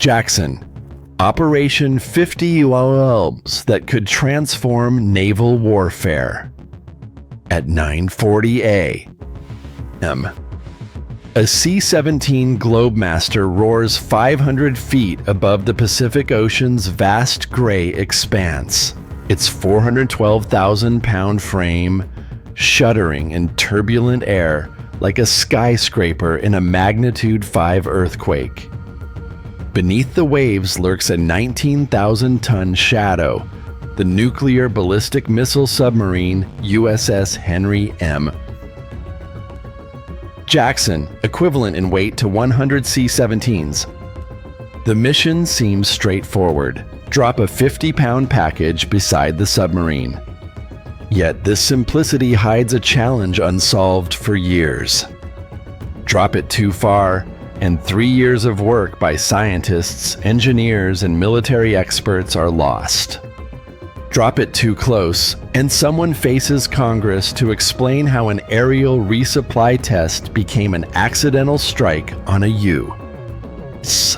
Jackson. Operation 50 ULLs that could transform naval warfare. At 9:40 a.m. A C-17 Globemaster roars 500 feet above the Pacific Ocean's vast gray expanse, its 412,000-pound frame shuddering in turbulent air like a skyscraper in a magnitude 5 earthquake. Beneath the waves lurks a 19,000-ton shadow, the nuclear ballistic missile submarine USS Henry M. Jackson, equivalent in weight to 100 C-17s. The mission seems straightforward. Drop a 50-pound package beside the submarine. Yet this simplicity hides a challenge unsolved for years. Drop it too far, and 3 years of work by scientists, engineers, and military experts are lost. Drop it too close, and someone faces Congress to explain how an aerial resupply test became an accidental strike on a U.S.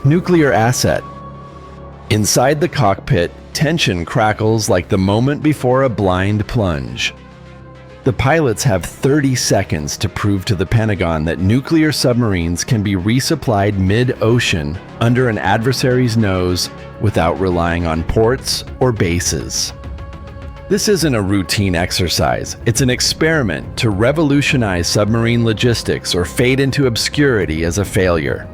nuclear asset. Inside the cockpit, tension crackles like the moment before a blind plunge. The pilots have 30 seconds to prove to the Pentagon that nuclear submarines can be resupplied mid-ocean under an adversary's nose without relying on ports or bases. This isn't a routine exercise. It's an experiment to revolutionize submarine logistics or fade into obscurity as a failure.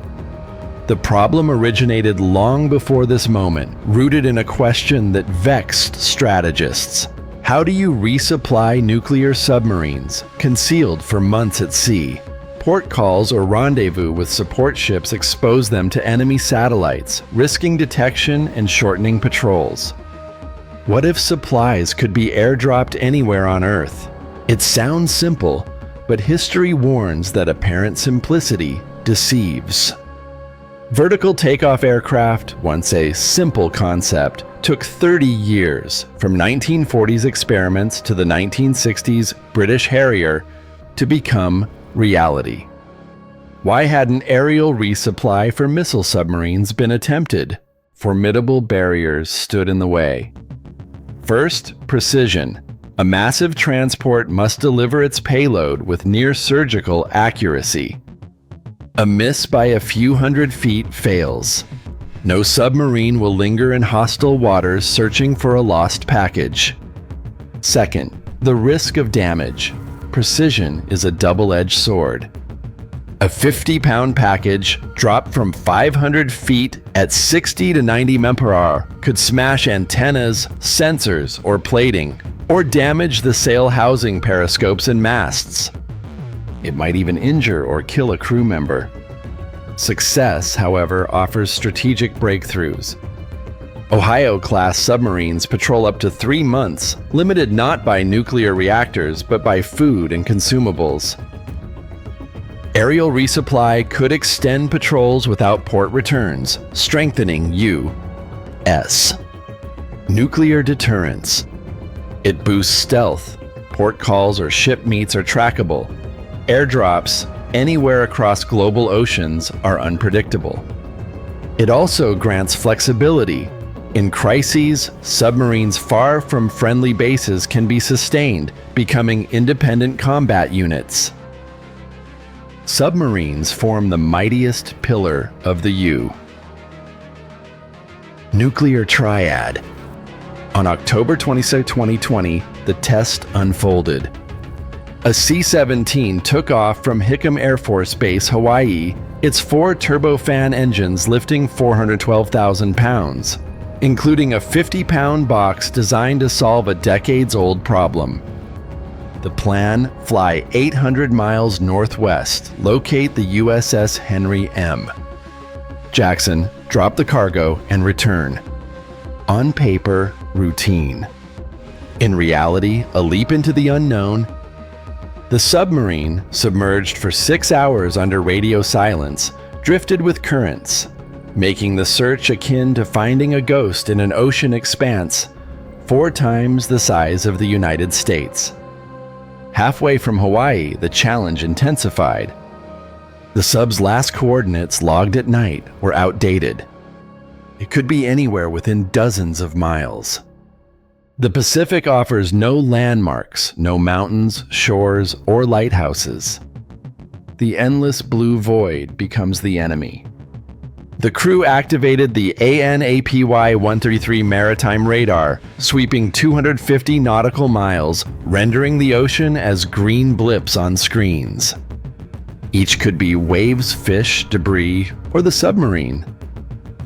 The problem originated long before this moment, rooted in a question that vexed strategists. How do you resupply nuclear submarines, concealed for months at sea? Port calls or rendezvous with support ships expose them to enemy satellites, risking detection and shortening patrols. What if supplies could be airdropped anywhere on Earth? It sounds simple, but history warns that apparent simplicity deceives. Vertical takeoff aircraft, once a simple concept, took 30 years, from 1940s experiments to the 1960s British Harrier, to become reality. Why hadn't aerial resupply for missile submarines been attempted? Formidable barriers stood in the way. First, precision. A massive transport must deliver its payload with near-surgical accuracy. A miss by a few hundred feet fails. No submarine will linger in hostile waters searching for a lost package. Second, the risk of damage. Precision is a double-edged sword. A 50-pound package dropped from 500 feet at 60 to 90 mph could smash antennas, sensors, or plating, or damage the sail housing periscopes and masts. It might even injure or kill a crew member. Success, however, offers strategic breakthroughs. Ohio-class submarines patrol up to 3 months, limited not by nuclear reactors but by food and consumables. Aerial resupply could extend patrols without port returns, strengthening U.S. nuclear deterrence. It boosts stealth. Port calls or ship meets are trackable. Airdrops anywhere across global oceans are unpredictable. It also grants flexibility. In crises, submarines far from friendly bases can be sustained, becoming independent combat units. Submarines form the mightiest pillar of the U. Nuclear Triad. On October 26, 2020, the test unfolded. A C-17 took off from Hickam Air Force Base, Hawaii, its 4 turbofan engines lifting 412,000 pounds, including a 50-pound box designed to solve a decades-old problem. The plan: fly 800 miles northwest, locate the USS Henry M. Jackson, drop the cargo, and return. On paper, routine. In reality, a leap into the unknown. The submarine, submerged for 6 hours under radio silence, drifted with currents, making the search akin to finding a ghost in an ocean expanse 4 times the size of the United States. Halfway from Hawaii, the challenge intensified. The sub's last coordinates logged at night were outdated. It could be anywhere within dozens of miles. The Pacific offers no landmarks, no mountains, shores, or lighthouses. The endless blue void becomes the enemy. The crew activated the ANAPY-133 maritime radar, sweeping 250 nautical miles, rendering the ocean as green blips on screens. Each could be waves, fish, debris, or the submarine.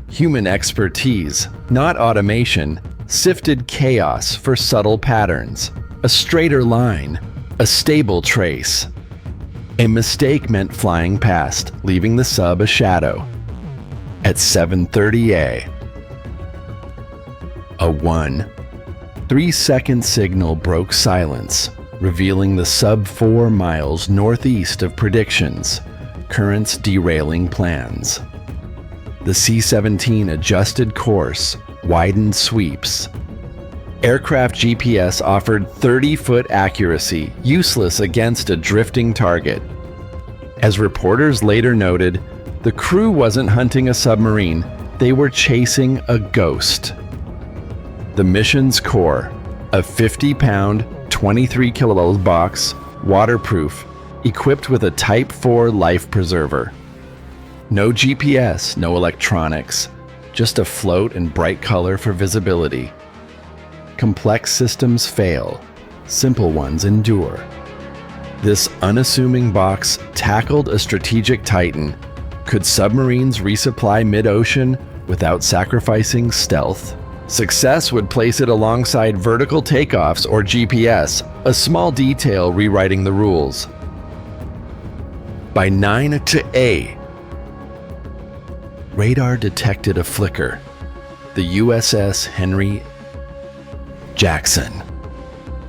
Human expertise, not automation, sifted chaos for subtle patterns, a straighter line, a stable trace. A mistake meant flying past, leaving the sub a shadow. At 7:30 a 3-second signal broke silence, revealing the sub 4 miles northeast of predictions, currents derailing plans. The C-17 adjusted course, widened sweeps. Aircraft GPS offered 30-foot accuracy, useless against a drifting target. As reporters later noted, the crew wasn't hunting a submarine, they were chasing a ghost. The mission's core, a 50-pound, 23-kilo box, waterproof, equipped with a Type 4 life preserver. No GPS, no electronics, just a float and bright color for visibility. Complex systems fail, simple ones endure. This unassuming box tackled a strategic titan. Could submarines resupply mid-ocean without sacrificing stealth? Success would place it alongside vertical takeoffs or GPS, a small detail rewriting the rules. By 9 a, radar detected a flicker. The USS Henry Jackson.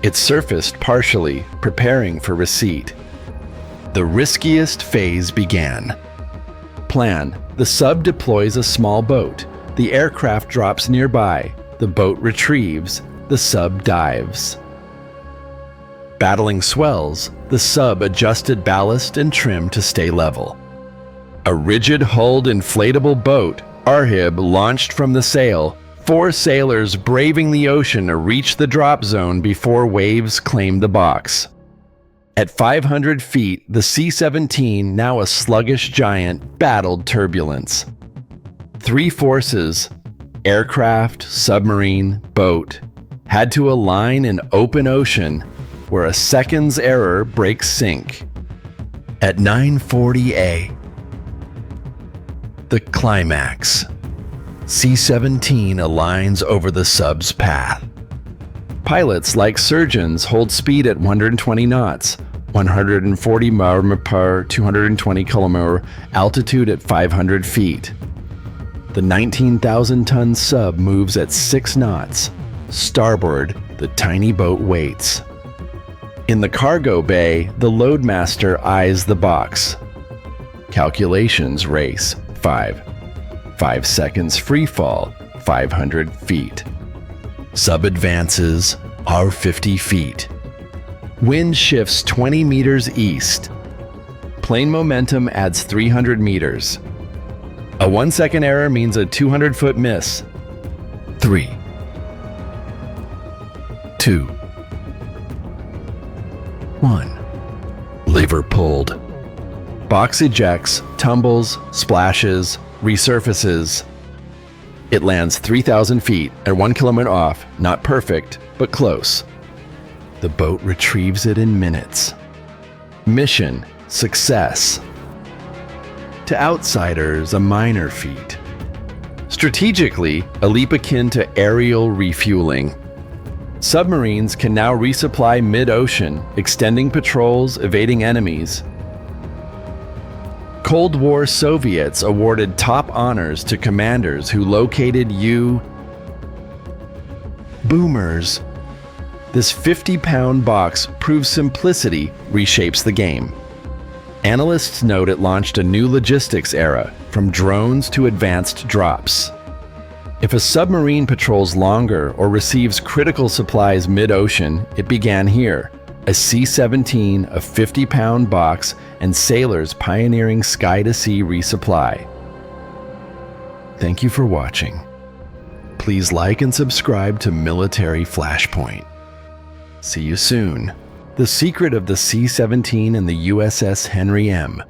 It surfaced partially, preparing for receipt. The riskiest phase began. Plan: the sub deploys a small boat. The aircraft drops nearby. The boat retrieves. The sub dives. Battling swells, the sub adjusted ballast and trim to stay level. A rigid-hulled inflatable boat, Arhib, launched from the sail, 4 sailors braving the ocean to reach the drop zone before waves claimed the box. At 500 feet, the C-17, now a sluggish giant, battled turbulence. 3 forces, aircraft, submarine, boat, had to align in open ocean where a second's error breaks sync. At 9:40 the climax. C-17 aligns over the sub's path. Pilots, like surgeons, hold speed at 120 knots, 140 mph, 220 km, altitude at 500 feet. The 19,000-ton sub moves at 6 knots. Starboard, the tiny boat waits. In the cargo bay, the loadmaster eyes the box. Calculations race. 5 seconds free fall, 500 feet. Sub advances are 50 feet. Wind shifts 20 meters east. Plane momentum adds 300 meters. A 1-second error means a 200-foot miss. 3, 2, 1. Lever pulled. Box ejects, tumbles, splashes, resurfaces. It lands 3,000 feet at 1 kilometer off, not perfect, but close. The boat retrieves it in minutes. Mission success. To outsiders, a minor feat. Strategically, a leap akin to aerial refueling. Submarines can now resupply mid-ocean, extending patrols, evading enemies. Cold War Soviets awarded top honors to commanders who located boomers. This 50-pound box proves simplicity reshapes the game. Analysts note it launched a new logistics era, from drones to advanced drops. If a submarine patrols longer or receives critical supplies mid-ocean, it began here, a C-17, a 50-pound box, and sailors pioneering sky-to-sea resupply. Thank you for watching. Please like and subscribe to Military Flashpoint. See you soon. The secret of the C-17 and the USS Henry M.